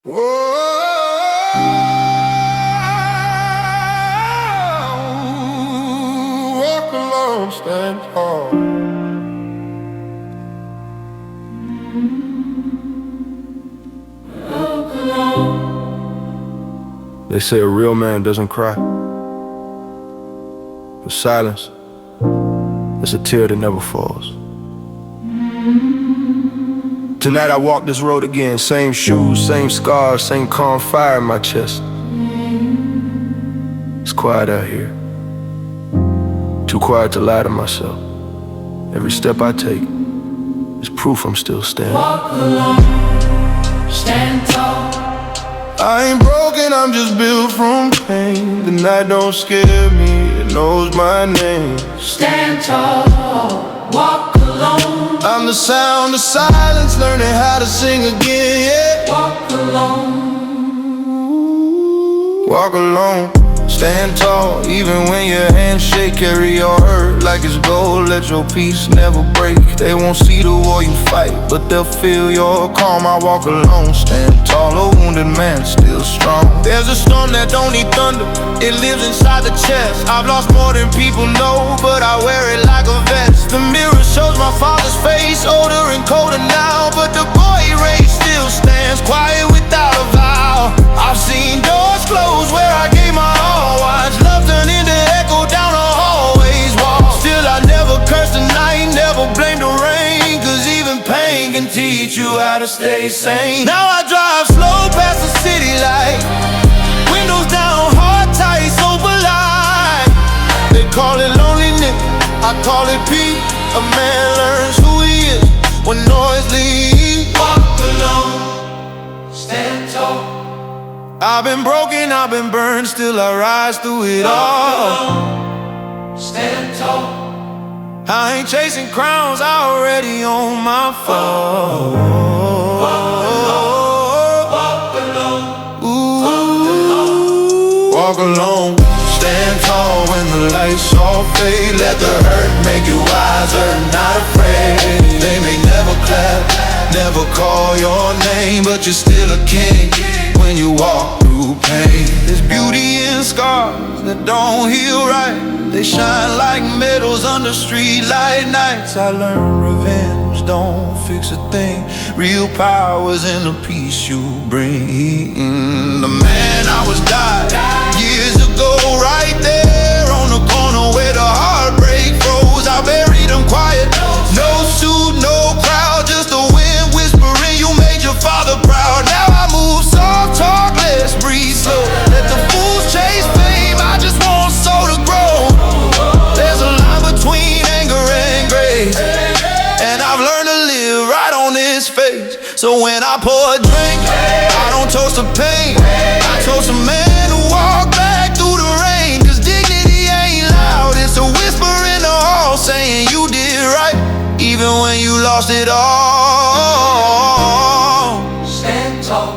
Whoa, walk alone, stand tall. They say a real man doesn't cry, but silence is a tear that never falls. Tonight I walk this road again, same shoes, same scars, same calm fire in my chest. It's quiet out here, too quiet to lie to myself. Every step I take is proof I'm still standing. Walk alone, stand tall. I ain't broken, I'm just built from pain. The night don't scare me, it knows my name. Stand tall, walk alone. I'm the sound of silence, learning how to sing again, yeah. Walk alone. Walk alone, stand tall. Even when your hands shake, carry your hurt like it's gold. Let your peace never break. They won't see the war you fight, but they'll feel your calm. I walk alone, stand tall. A wounded man, still strong. There's a storm that don't need thunder, it lives inside the chest. I've lost more than people know, but I wear it like a vest. The mirror shows my father's face, older and colder now, but the boy he raised still stands quiet without a vow. I've seen doors close where I gave my all, watch love turn into echo down a hallway's wall. Still I never cursed the night, never blamed the rain, cause even pain can teach you how to stay sane. Now I drive slow past the city light, windows down, heart tight, sober light. They call it loneliness, I call it peace. A man learns who he is when noise leaves. Walk alone, stand tall. I've been broken, I've been burned, still I rise through it all. Stand tall. I ain't chasing crowns, I already own my fall. Walk alone. Ooh, walk alone, stand tall when the lights all fade. Let the hurt make you wiser, not afraid. They may never clap, never call your name, but you're still a king when you walk through pain. There's beauty in scars that don't heal right. They shine like medals under street light nights. I learned revenge don't fix a thing. Real power's in the peace you bring. The man I was died years ago, right there on the corner where the heartbreak froze. I buried him quiet, no suit, no crowd, just the wind whispering you made your father proud. Now I move soft, talk less, breathe slow. Let the fools chase fame, I just want soul to grow. There's a line between anger and grace, and I've learned to live right on this face. So when I pour a drink, I don't toast the pain, I toast a man who walked back through the rain. Cause dignity ain't loud, it's a whisper in the hall saying you did right, even when you lost it all. Stand tall.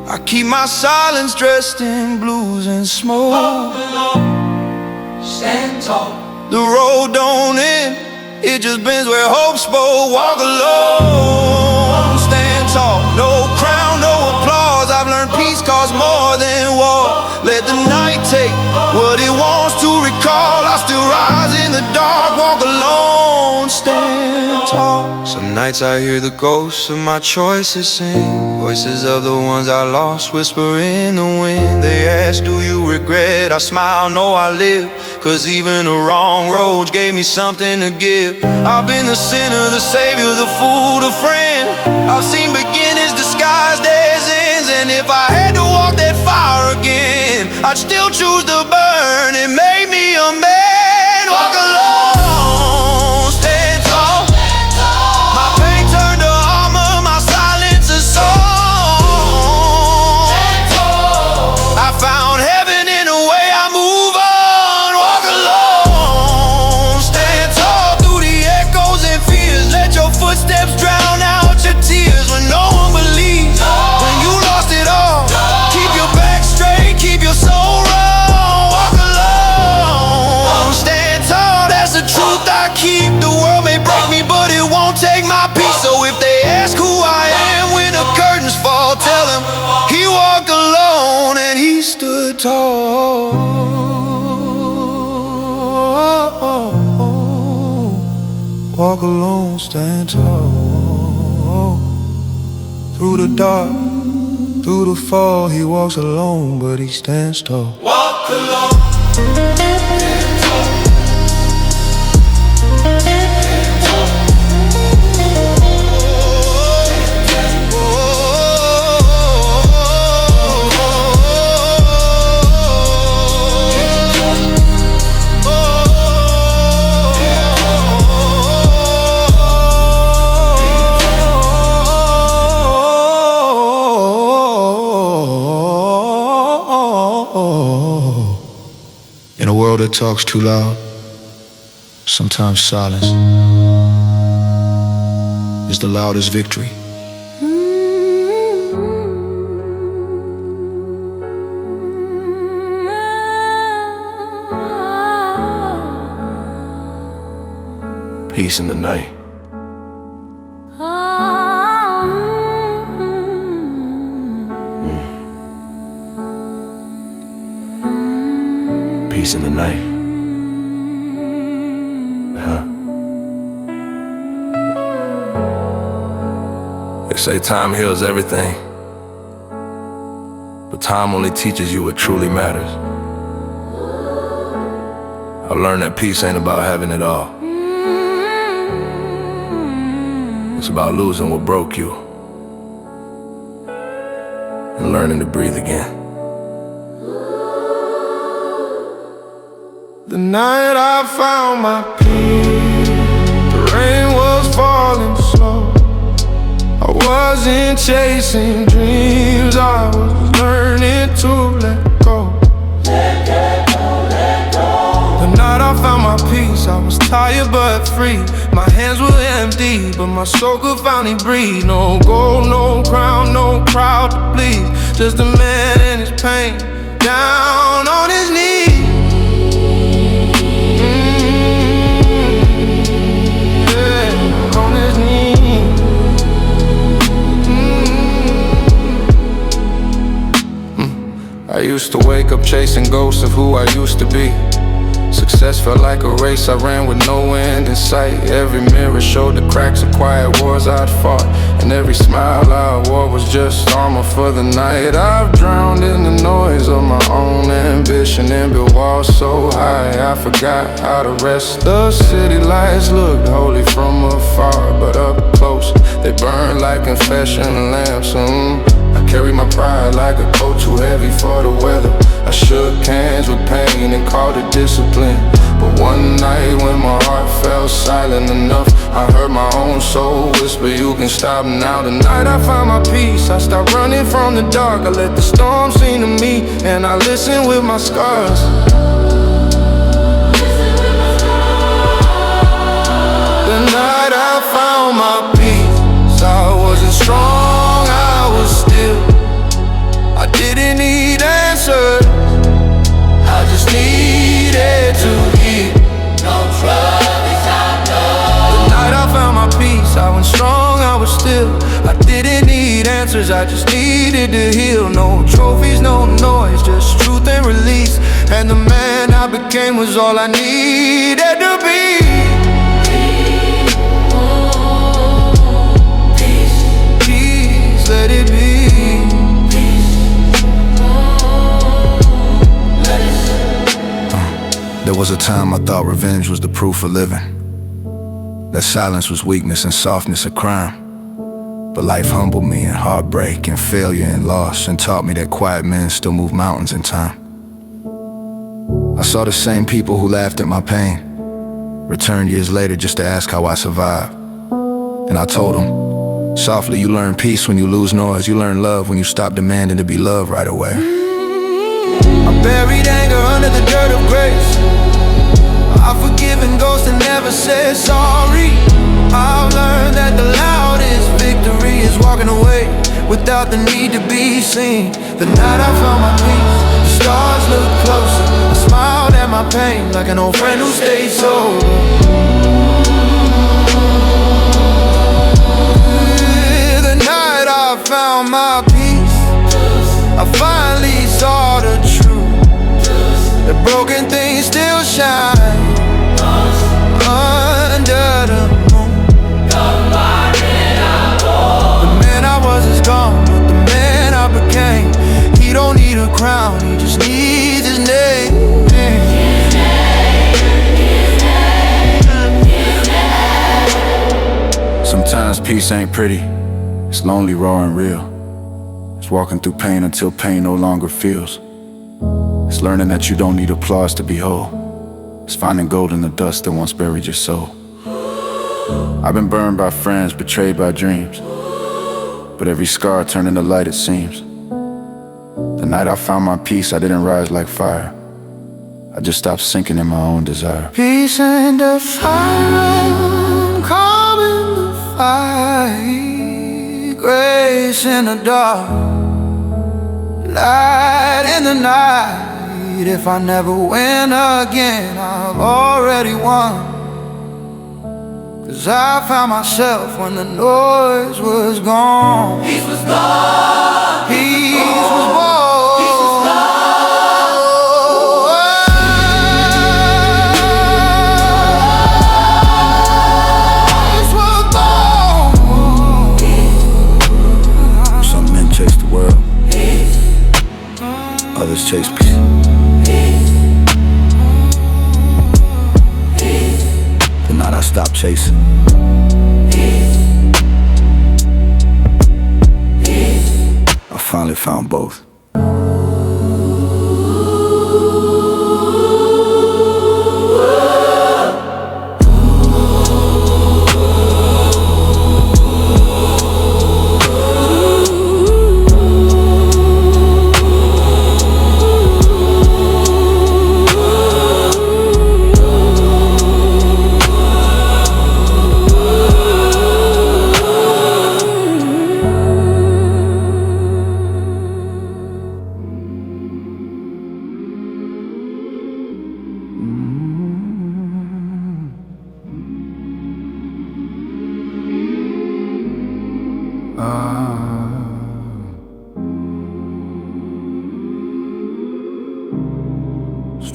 I keep my silence dressed in blues and smoke. Walk alone, stand tall. The road don't end, it just bends where hope spoke. Walk alone, stand tall. No crown, no applause. I've learned peace costs more than war. Let the night take what it wants to recall. I still rise in the dark. Walk alone, stand tall. Some nights I hear the ghosts of my choices sing, voices of the ones I lost whisper in the wind. They ask, do you regret? I smile, no I live, cause even the wrong roads gave me something to give. I've been the sinner, the savior, the fool, the friend. I've seen beginnings disguised as ends, and if I had to walk that fire again, I'd still choose to burn. It made me a man. Walk alone, stand tall. My pain turned to armor, my silence is song. I found heaven in the way I move on. Walk alone, stand tall through the echoes and fears. Let your footsteps drown out your tears when no one believes. When you lost it all, keep your back straight, keep your soul raw. He walked alone and he stood tall. Walk alone, stand tall. Through the dark, through the fall, he walks alone, but he stands tall. Walk alone. In a world that talks too loud, sometimes silence is the loudest victory. Peace in the night. Peace in the night. They say time heals everything, but time only teaches you what truly matters. I've learned that peace ain't about having it all. It's about losing what broke you and learning to breathe again. The night I found my peace, the rain was falling slow. I wasn't chasing dreams, I was learning to let go. The night I found my peace, I was tired but free. My hands were empty, but my soul could finally breathe. No gold, no crown, no crowd to please. Just a man and his pain, down on his knees. I used to wake up chasing ghosts of who I used to be. Success felt like a race I ran with no end in sight. Every mirror showed the cracks of quiet wars I'd fought, and every smile I wore was just armor for the night. I've drowned in the noise of my own ambition and built walls so high I forgot how to rest. The city lights looked holy from afar, but up close they burn like confession lamps. I carry my pride like a coat too heavy for the weather. I shook hands with pain and called it discipline. But one night when my heart fell silent enough, I heard my own soul whisper, you can stop now. The night I found my peace, I stopped running from the dark. I let the storm sing to me, and I listened with my scars. The night I found my peace, I wasn't strong, I was still. I didn't need answers, I just needed to hear. No troubles I know. The night I found my peace, I was strong, I was still. I didn't need answers, I just needed to heal. No trophies, no noise, just truth and release. And the man I became was all I needed to be. Peace, let it be. There was a time I thought revenge was the proof of living, that silence was weakness and softness a crime. But life humbled me in heartbreak and failure and loss, and taught me that quiet men still move mountains in time. I saw the same people who laughed at my pain return years later just to ask how I survived. And I told them, softly, you learn peace when you lose noise. You learn love when you stop demanding to be loved right away. I buried anger under the dirt of grace. I've forgiven ghosts and never said sorry. I've learned that the loudest victory is walking away without the need to be seen. The night I found my peace, the stars looked closer. I smiled at my pain like an old friend who stayed sober. The night I found my peace, Broken things still shine under the moon. The man I was is gone, but the man I became, he don't need a crown, he just needs his name. Sometimes peace ain't pretty, it's lonely, raw and real. It's walking through pain until pain no longer feels. It's learning that you don't need applause to be whole. It's finding gold in the dust that once buried your soul. I've been burned by friends, betrayed by dreams, but every scar turned into light, it seems. The night I found my peace, I didn't rise like fire, I just stopped sinking in my own desire. Peace in the fire, calm in the fight, grace in the dark, light in the night. If I never win again, I've already won. 'Cause I found myself when the noise was gone. Peace was gone. Peace was born. Peace was Peace was born. Some men chase the world, others chase peace. The night I stopped chasing, I finally found both.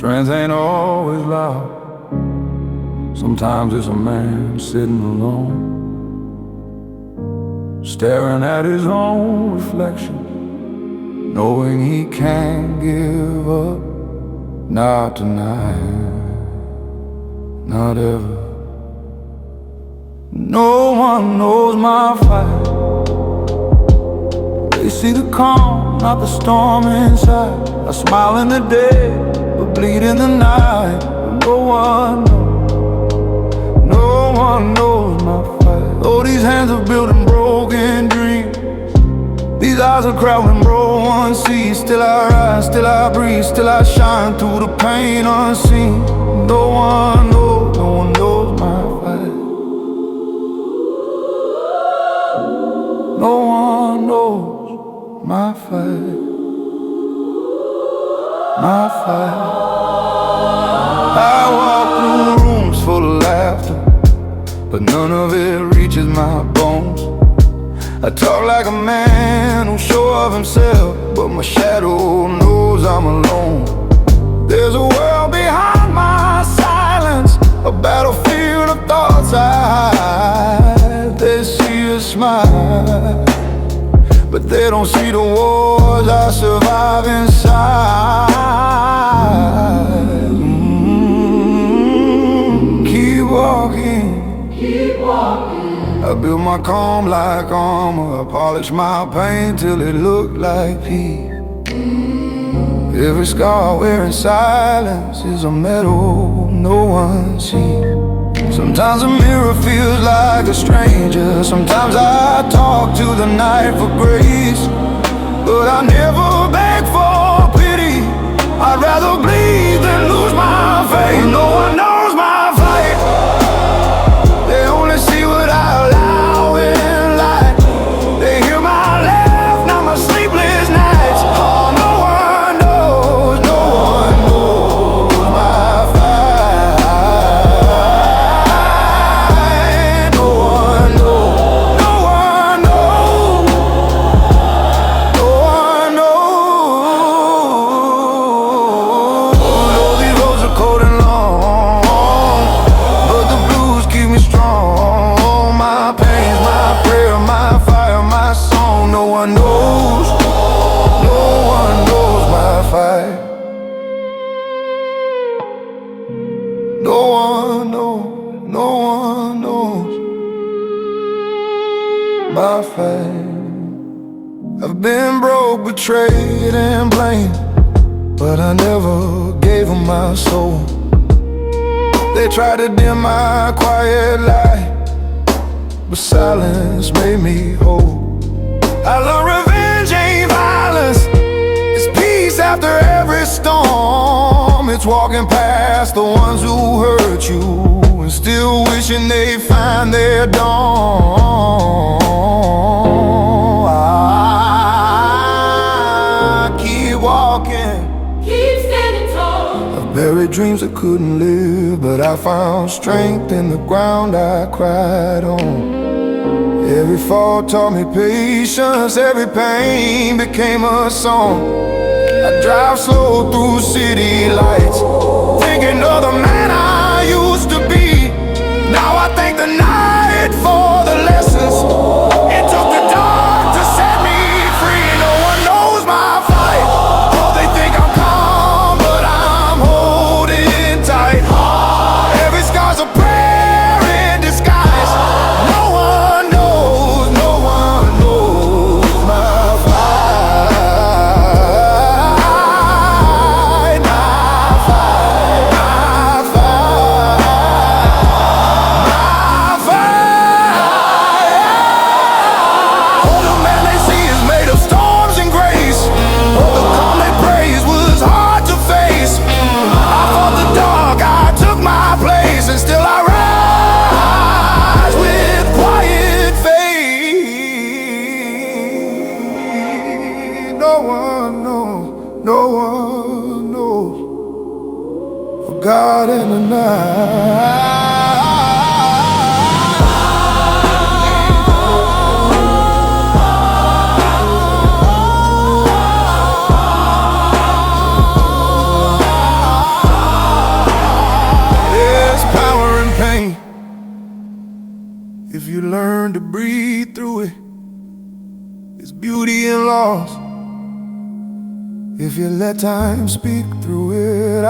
Strength ain't always loud. Sometimes it's a man sitting alone, staring at his own reflection, knowing he can't give up. Not tonight, not ever. No one knows my fight. They see the calm, not the storm inside. I smile in the day, but bleed in the night. No one knows my fight. Oh, these hands are building broken dreams. These eyes are crowding, bro, one sees. Still I rise, still I breathe, still I shine through the pain unseen. No one knows my fight. No one knows my fight. My fight. I walk through rooms full of laughter, but none of it reaches my bones. I talk like a man who's sure of himself, but my shadow knows I'm alone. There's a world behind my silence, a battlefield of thoughts I hide. They see a smile, but they don't see the wars I survive inside. Keep walking. Keep walking. I build my calm like armor, I polish my pain till it looked like peace. Every scar wearing silence is a medal no one sees. Sometimes a mirror feels like a stranger. Sometimes I talk to the night for grace, but I never beg for pity. I'd rather bleed than lose my faith. No one knows my fight. They only see what I allow in light. They hear my laugh, not my sleepless nights. Oh, no one knows my fight. No one knows. one knows my fight. No one knows, no one knows my fight. I've been broke, betrayed and blamed, but I never gave them my soul. They tried to dim my quiet light, but silence made me whole. I learned revenge ain't violence, it's peace after every storm. It's walking past the ones who hurt you and still wishing they find their dawn. I keep walking, Keep standing tall. I've buried dreams I couldn't live, but I found strength in the ground I cried on. Every fall taught me patience, every pain became a song. I drive slow through city lights, thinking of the man I used to be. Now I thank the night for the lessons it took the dark to set me free. No one knows my fight. Oh, they think I'm calm, but I'm holding tight. Every scar's a prayer in disguise. No one knows, no one knows my fight. My fight, my fight, my fight. Oh, the man they see is made of storms and grace. Oh, the calm they praise was hard to face. I fought the dark, I took my place, and still I rise with quiet faith. No one knows, no one knows, for God in the night. There's power in pain if you learn to breathe through it. There's beauty in loss if you let time speak through it. I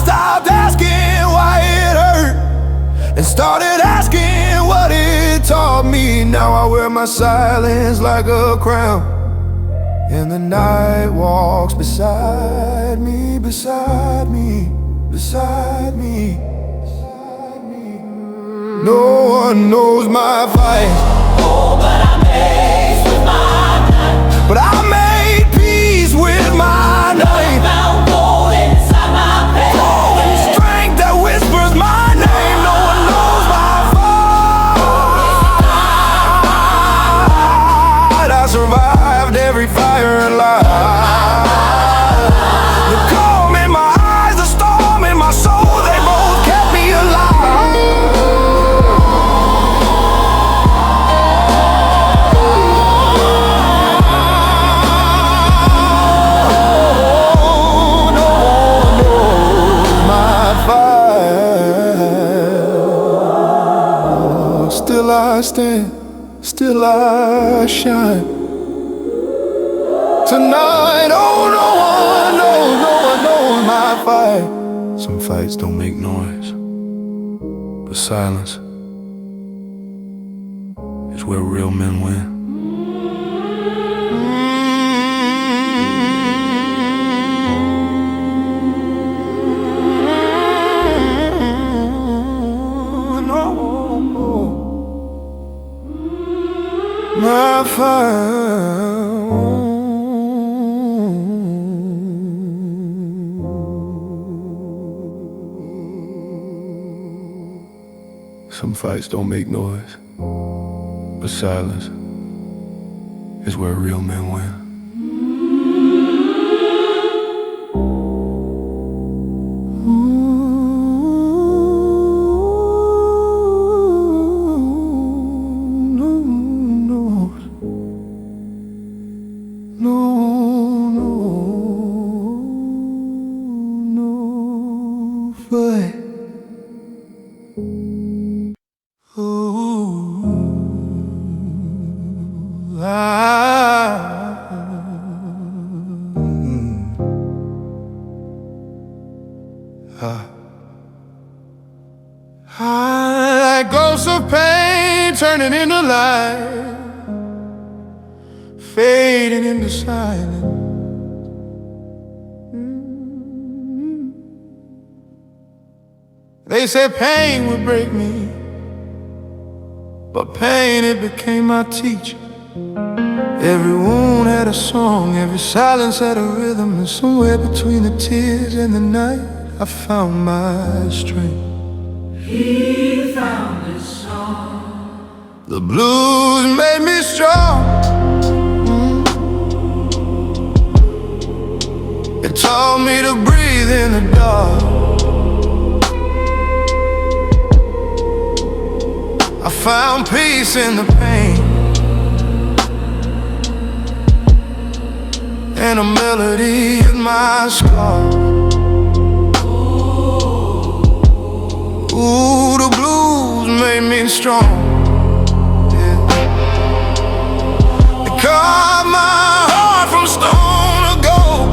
stopped asking why it hurt and started asking what it taught me. Now I wear my silence like a crown, and the night walks beside me, beside me, beside me. No one knows my fight. Oh, but I'm amazed with my night. But I made peace with my night. Found gold inside my pain. And strength that whispers my name. No one knows my fight. I survived every fire and light. The calm in my eyes, the storm in my soul, they both kept me alive. Still I stand, still I shine. Tonight, oh, no one knows, no one knows my fight. Some fights don't make noise, but silence is where real men win. My fight. Some fights don't make noise, but silence is where real men win. Like ghosts of pain turning into light, fading into silence. They said pain would break me, but pain, it became my teacher. Every wound had a song, every silence had a rhythm, and somewhere between the tears and the night, I found my strength. He found his song. The blues made me strong. It taught me to breathe in the dark. I found peace in the pain, and a melody in my scars. Ooh, the blues made me strong. Yeah. They carved my heart from stone to gold.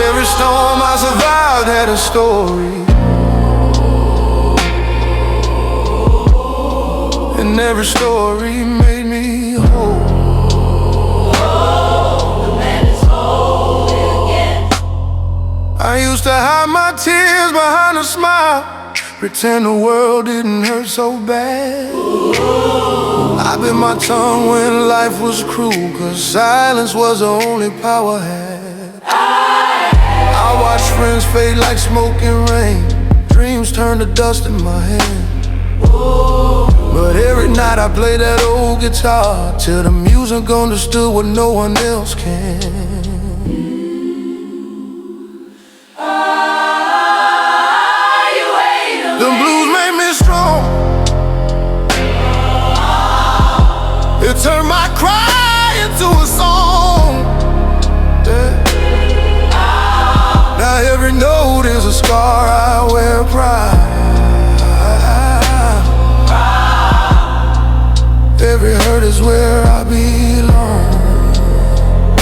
Every storm I survived had a story, and every story made me whole. The man is whole again. I used to hide my tears behind a smile, pretend the world didn't hurt so bad. I bit my tongue when life was cruel, 'cause silence was the only power I had. I watched friends fade like smoke and rain, dreams turn to dust in my hand. But every night I play that old guitar till the music understood what no one else can. The blues made me strong. It turned my cry into a song. Yeah. Now every note is a scar I wear pride. Every hurt is where I belong.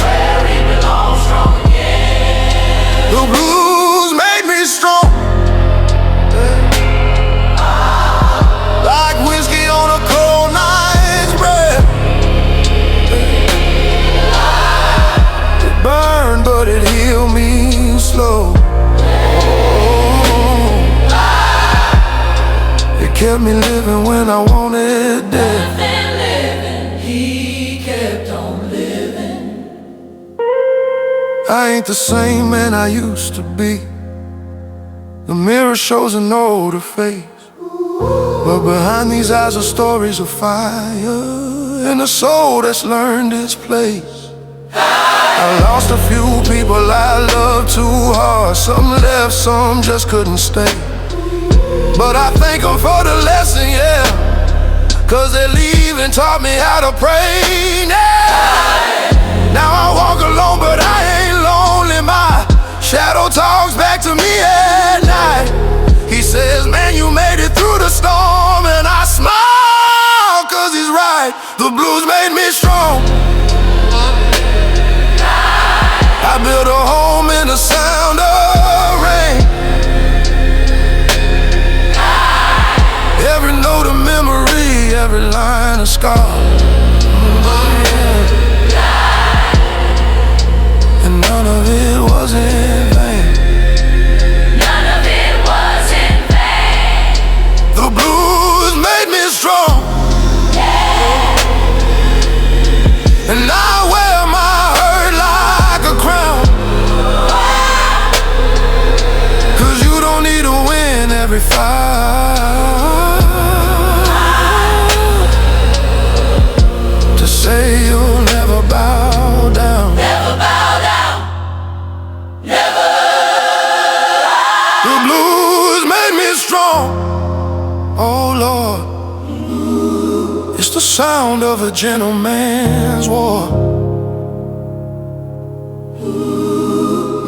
Where he belongs, strong again. The blues made me strong. Like whiskey on a cold night's breath. It burned, but it healed me slow. It kept me living when I wanted death. I ain't the same man I used to be. The mirror shows an older face, but behind these eyes are stories of fire and a soul that's learned its place. I lost a few people I loved too hard. Some left, some just couldn't stay. But I thank them for the lesson, yeah, 'cause their leaving taught me how to pray. Yeah. Now I walk alone, but I ain't lonely. My shadow talks back to me at night. He says, man, you made it through the storm. And I smile, 'cause he's right. The blues made me strong. I built a home in the sound of rain. Every note of memory, every line a scar. And none of it was in vain. None of it was in vain. The blues made me strong. And I wear my hurt like a crown. 'Cause you don't need to win every fight to say you'll never bow down. Never bow down. Never. The blues made me strong. Oh Lord, it's the sound of a gentleman's war.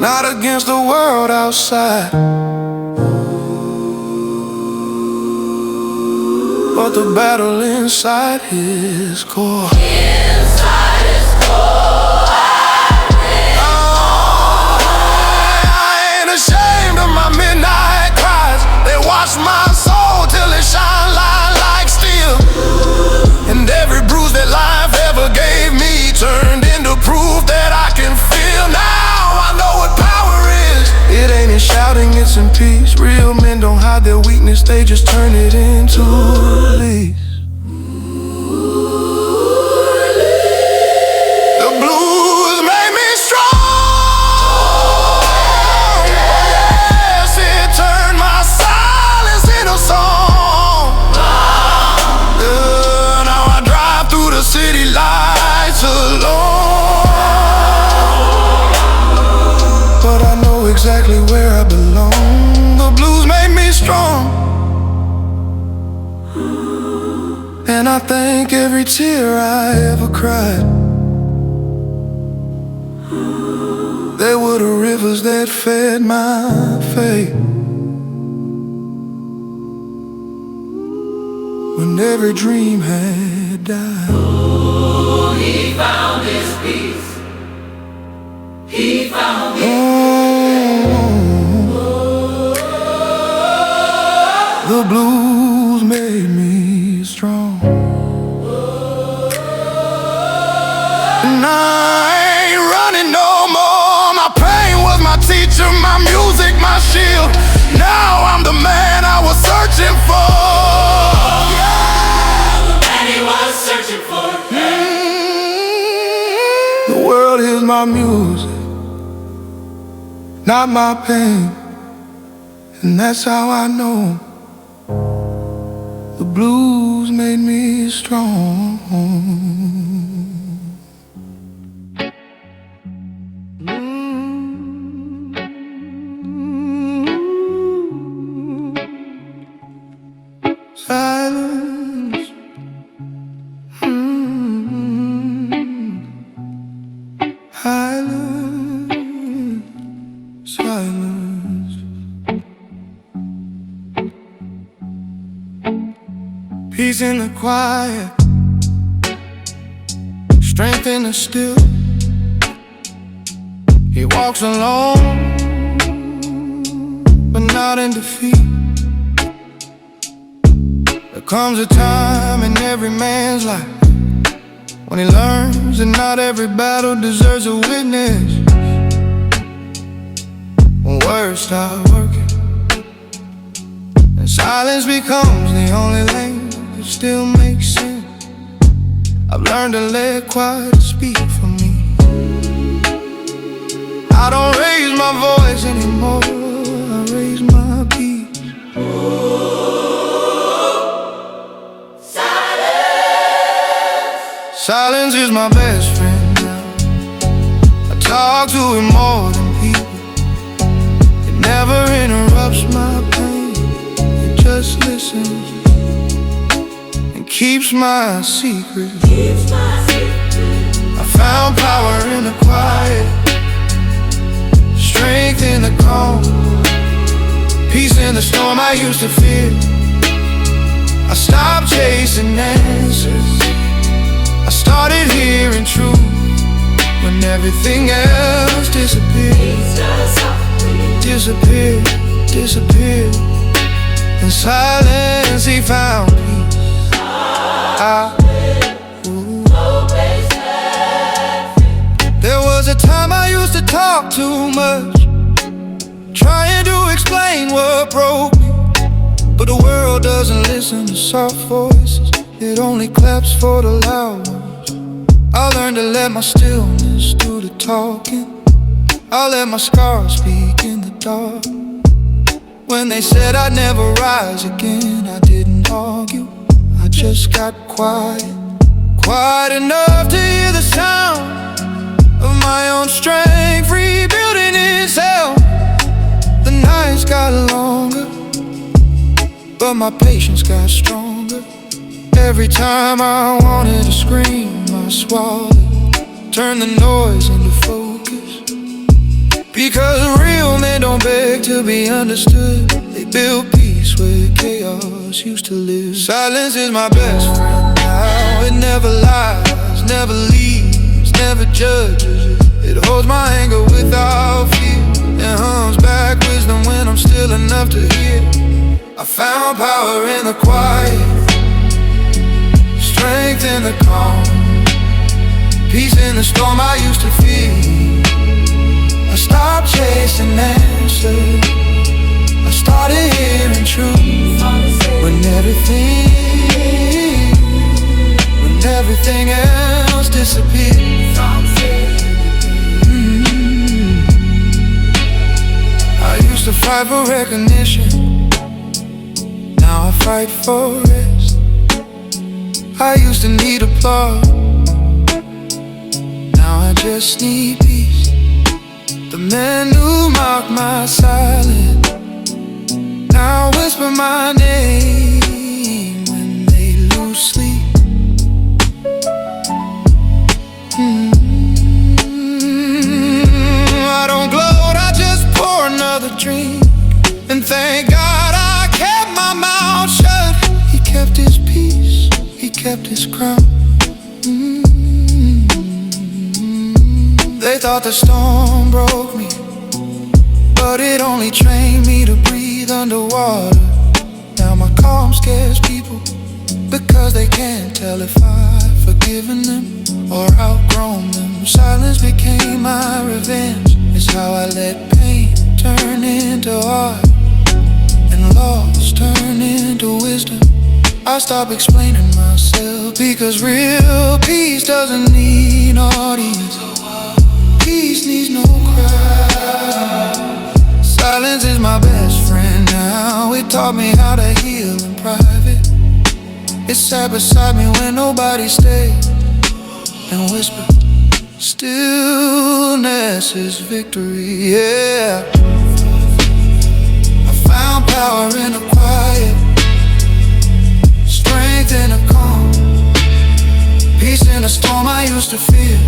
Not against the world outside, but the battle inside his core. Inside his core, I ain't ashamed of my midnight in peace. Real men don't hide their weakness, they just turn it into release. The blues made me strong. Yes, it turned my silence into song. Now I drive through the city lights alone, but I know exactly where I belong. The blues made me strong, and I thank every tear I ever cried. They were the rivers that fed my faith when every dream had died. Oh, he found his peace. He found his The blues made me strong, and I ain't running no more. My pain was my teacher, my music, my shield. Now I'm the man I was searching for. and he was searching for. The world is my music, not my pain, and that's how I know the blues made me strong. Silence. Silence. Silence. Peace in the quiet, strength in the still. He walks alone, but not in defeat. There comes a time in every man's life when he learns that not every battle deserves a witness. When words start working and silence becomes the only language that still makes sense, I've learned to let quiet speak for me. I don't raise my voice anymore, I raise my peace. Silence is my best friend now. I talk to it more than people. It never interrupts my pain, it just listens and keeps my secret. I found power in the quiet, strength in the calm, peace in the storm I used to fear. I stopped chasing answers, I started hearing truth when everything else disappeared. Disappeared, disappeared. In silence he found peace. There was a time I used to talk too much, trying to explain what broke me. But the world doesn't listen to soft voices, it only claps for the loud ones. I learned to let my stillness do the talking. I let my scars speak in the dark. When they said I'd never rise again, I didn't argue, I just got quiet. Quiet enough to hear the sound of my own strength rebuilding itself. The nights got longer, but my patience got stronger. Every time I wanted to scream, I swallowed, turned the noise into focus. Because real men don't beg to be understood, they build peace where chaos used to live. Silence is my best friend now, it never lies, never leaves, never judges. It holds my anger without fear, and hums back wisdom when I'm still enough to hear. I found power in the quiet, strength in the calm, peace in the storm I used to fear. I stopped chasing answers, started hearing truth when everything else disappeared. I used to fight for recognition, now I fight for rest. I used to need applause, now I just need peace. The men who mock my silence now whisper my name when they lose sleep. I don't gloat, I just pour another drink and thank God I kept my mouth shut. He kept his peace, he kept his crown. They thought the storm broke me, but it only trained me to breathe underwater. Now my calm scares people because they can't tell if I've forgiven them or outgrown them. Silence became my revenge, it's how I let pain turn into art and loss turn into wisdom. I stopped explaining myself because real peace doesn't need an audience. Peace needs no crowd. Silence is my best friend now. It taught me how to heal in private. It sat beside me when nobody stayed and whispered, stillness is victory, yeah. I found power in the quiet, strength in the calm, peace in the storm I used to fear.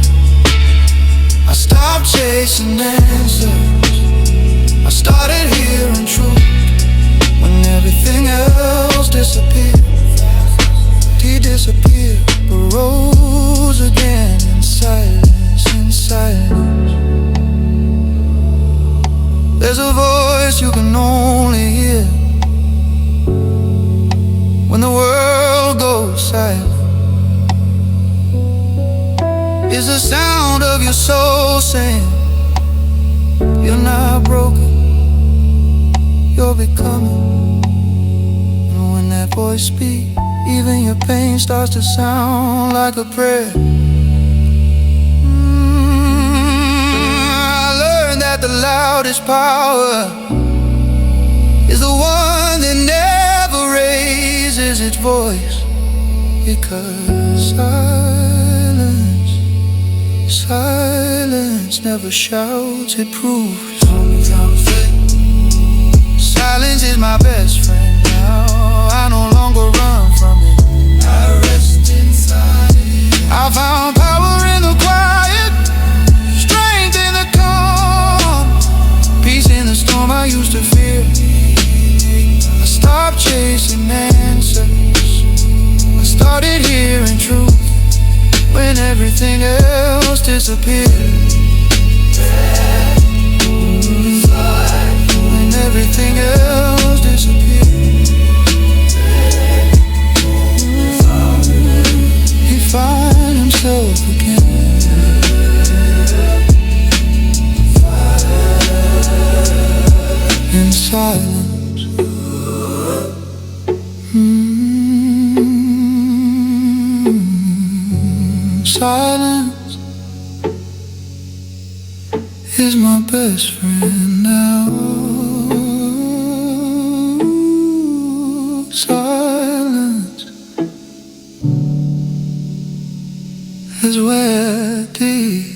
I stopped chasing answers, I started hearing truth when everything else disappeared. He disappeared, but rose again in silence, in silence. There's a voice you can only hear when the world goes silent. It's the sound of your soul saying, you're not broken, you're becoming. And when that voice speaks, even your pain starts to sound like a prayer. I learned that the loudest power is the one that never raises its voice, because silence never shouts, it proves. Silence is my best friend now. I no longer run from it, I rest inside it. I found power in the quiet, strength in the calm, peace in the storm I used to fear. I stopped chasing answers, I started hearing truth when everything else disappeared. When everything else disappeared, he found himself again. In silence. Silence is my best friend now. Silence is where deep.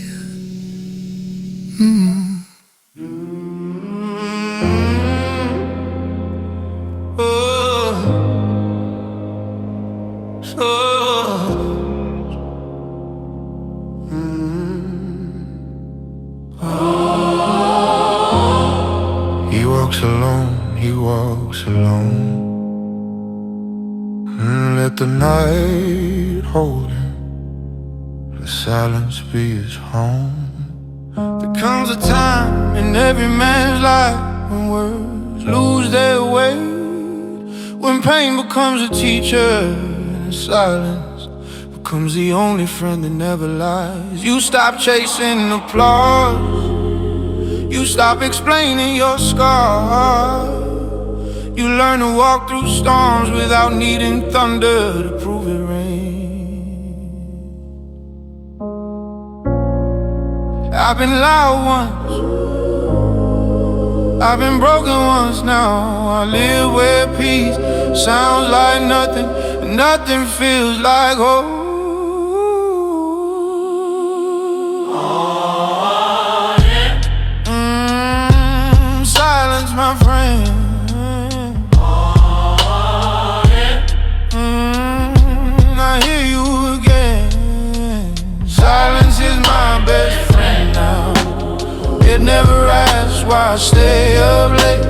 He walks alone, he walks alone. Let the night hold him, let silence be his home. There comes a time in every man's life when words lose their weight, when pain becomes a teacher and silence becomes the only friend that never lies. You stop chasing applause, you stop explaining your scars, You learn to walk through storms without needing thunder to prove it rain. I've been loud once, I've been broken once. Now I live where peace sounds like nothing, and nothing feels like home. Silence, my friend. I hear you again. Silence is my best friend now. It never asks why I stay up late.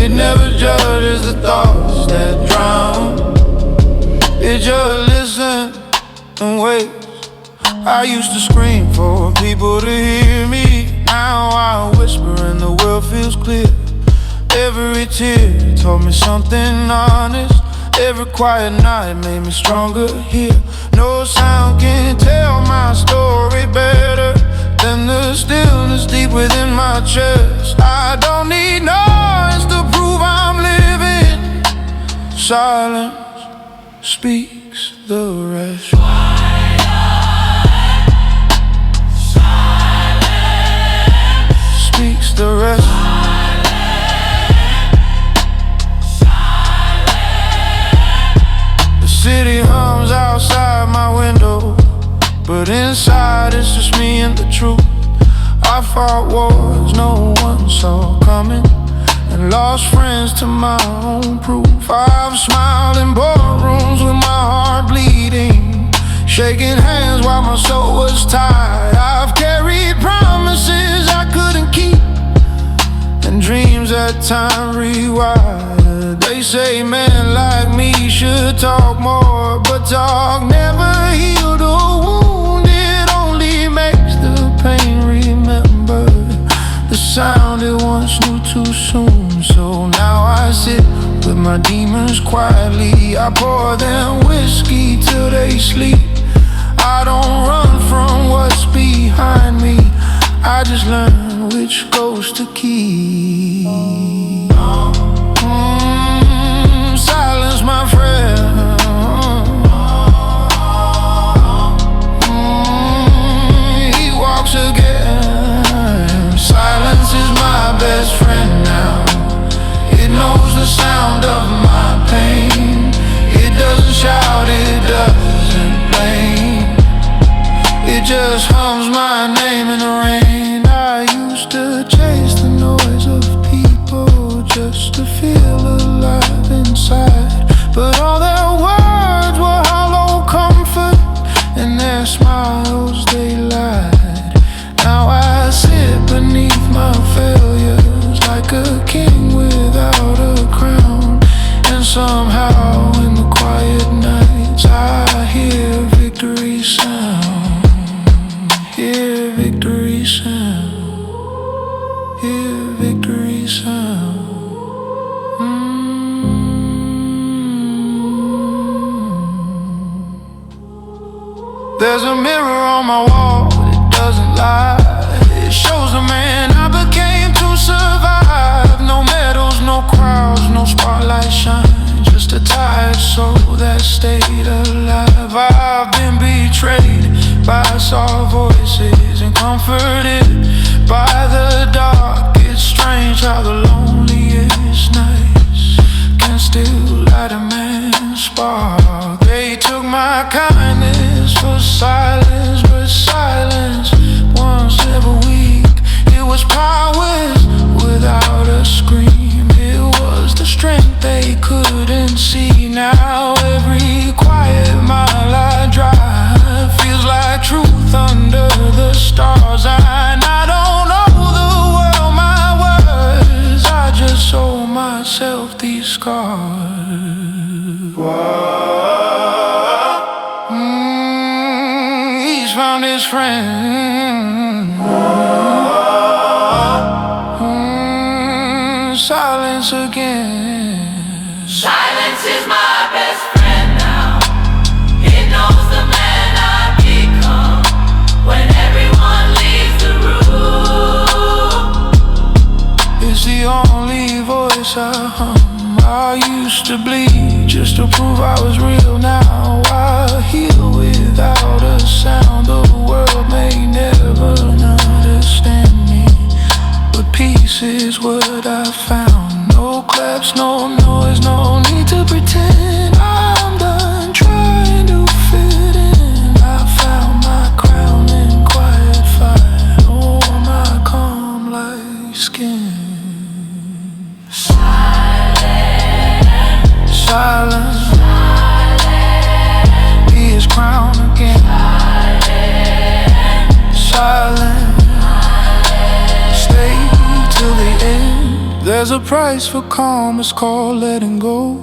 It never judges the thoughts that drown. It just listens and waits. I used to scream for people to hear me. Now I whisper and the world feels clear. Every tear taught me something honest. Every quiet night made me stronger here. No sound can tell my story better than the stillness deep within my chest. I don't need noise to prove I'm living. Silence speaks the rest. Speaks the rest. The city hums outside my window, but inside it's just me and the truth. I fought wars no one saw coming, and lost friends to my own proof. I've smiled in boardrooms with my heart bleeding, shaking hands while my soul was tied. I've carried promises I couldn't keep, and dreams that time rewired. They say men like me should talk more, but talk never healed a wound. It only makes the pain remember the sound it once knew too soon. So now I sit with my demons quietly. I pour them whiskey till they sleep. I don't run from what's behind me, I just learn which ghost to keep. Silence, my friend. He walks again. Silence is my best friend now. It knows the sound of my pain. It doesn't shout, it doesn't blame. It just hums my name in the rain. I used to chase the noise of people just to feel alive inside, but all their words were hollow comfort, and their smiles they lied. Now I sit beneath my failures like a king without a crown, and somehow in the quiet nights I hear victory sound. Hear victory sound. Hear victory sound. There's a mirror on my wall, it doesn't lie. It shows the man I became to survive. No medals, no crowds, no spotlight shine, just a tired soul that stayed alive. I've been betrayed by soft voices and comforted by the dark. It's strange how the loneliest nights can still light a man's spark. They took my kindness for silence, but silence once every week. It was powers without a scream. It was the strength they couldn't see. Now every quiet mile I drive feels like truth under the stars. And I don't owe the world my words, I just owe myself these scars. He's found his friend. Silence again. Silence is my best friend now. It knows the man I've become. When everyone leaves the room, It's the only voice I hum. I used to bleed just to prove I was real. Now I heal without a sound. The world may never understand me, but peace is what I found. No claps, no noise, no need to pretend. I'm done trying to fit in. I found my crown in quiet fire. Oh, my calm like skin. Silence, be his crown again. Silent, stay till the end. There's a price for calm, it's called letting go.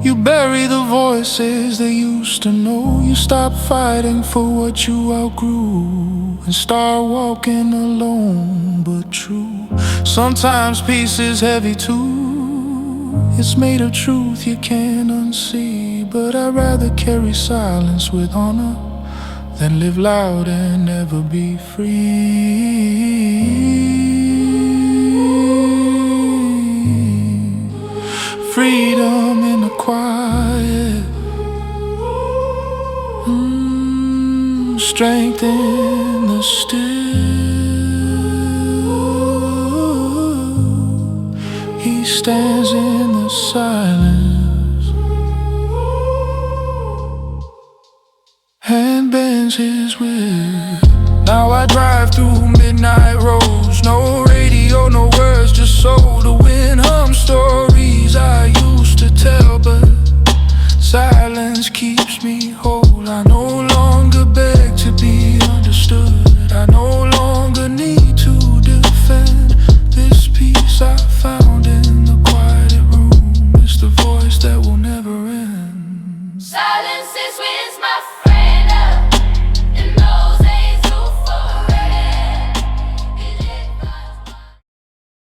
You bury the voices they used to know. You stop fighting for what you outgrew and start walking alone but true. Sometimes peace is heavy too. It's made of truth you can't unsee. But I'd rather carry silence with honor than live loud and never be free. Freedom in the quiet, strength in the still. He stands in the silence and bends his will. Now I drive through midnight roads, no radio, no words, just soul to win.